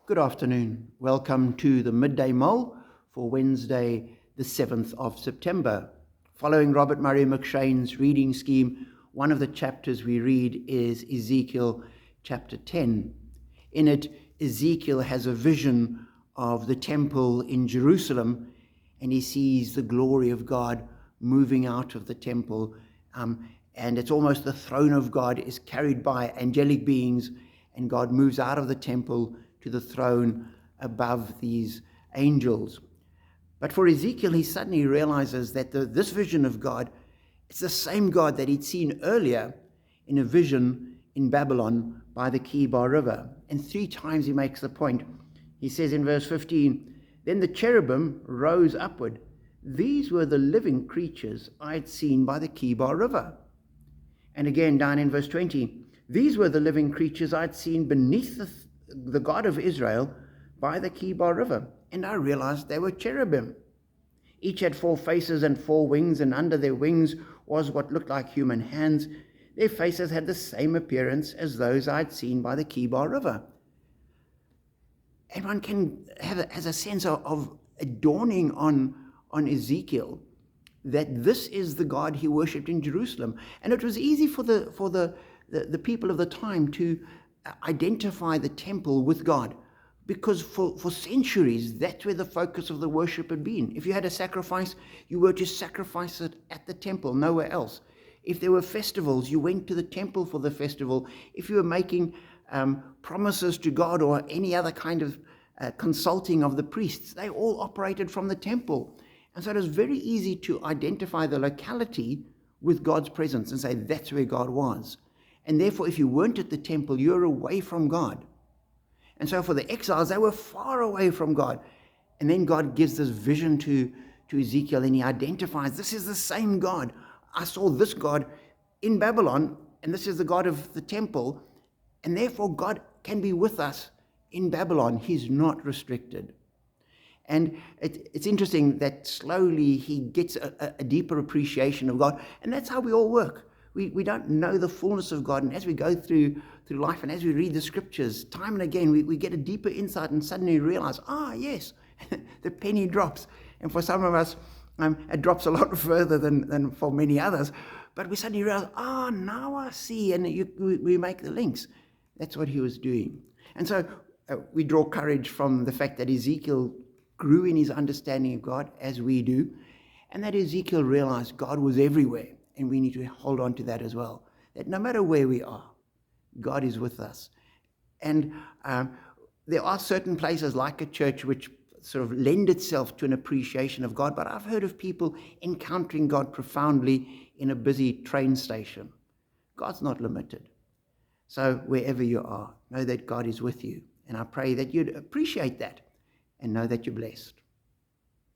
Good afternoon. Welcome to the Midday Mull for Wednesday, the 7th of September. Following Robert Murray McShane's reading scheme, one of the chapters we read is Ezekiel chapter 10. In it, Ezekiel has a vision of the temple in Jerusalem, and he sees the glory of God moving out of the temple, and it's almost the throne of God is carried by angelic beings, and God moves out of the temple to the throne above these angels. But for Ezekiel, he suddenly realizes that this vision of God, it's the same God that he'd seen earlier in a vision in Babylon by the Kibar River. And 3 times he makes the point. He says in verse 15, "Then the cherubim rose upward. These were the living creatures I had seen by the Kibar River." And again down in verse 20, "These were the living creatures I had seen beneath the God of Israel by the Kibar River, and I realized they were cherubim. Each had 4 faces and 4 wings, and under their wings was what looked like human hands. Their faces had the same appearance as those I had seen by the Kibar River." And one can has a sense of a dawning on Ezekiel that this is the God he worshipped in Jerusalem. And it was easy for the people of the time to identify the temple with God, because for centuries that's where the focus of the worship had been. If you had a sacrifice, you were to sacrifice it at the temple, nowhere else. If there were festivals, you went to the temple for the festival. If you were making promises to God or any other kind of consulting of the priests, they all operated from the temple. And so it was very easy to identify the locality with God's presence and say that's where God was. And therefore, if you weren't at the temple, you were away from God. And so for the exiles, they were far away from God. And then God gives this vision to Ezekiel, and he identifies, this is the same God. I saw this God in Babylon, and this is the God of the temple. And therefore, God can be with us in Babylon. He's not restricted. And it's interesting that slowly he gets a deeper appreciation of God. And that's how we all work. We don't know the fullness of God. And as we go through life and as we read the scriptures, time and again, we get a deeper insight and suddenly realize, yes, the penny drops. And for some of us, it drops a lot further than for many others. But we suddenly realize, now I see. And we make the links. That's what he was doing. And so we draw courage from the fact that Ezekiel grew in his understanding of God, as we do, and that Ezekiel realized God was everywhere. And we need to hold on to that as well, that no matter where we are, God is with us. And there are certain places like a church which sort of lend itself to an appreciation of God, but I've heard of people encountering God profoundly in a busy train station. God's not limited. So wherever you are, know that God is with you. And I pray that you'd appreciate that and know that you're blessed.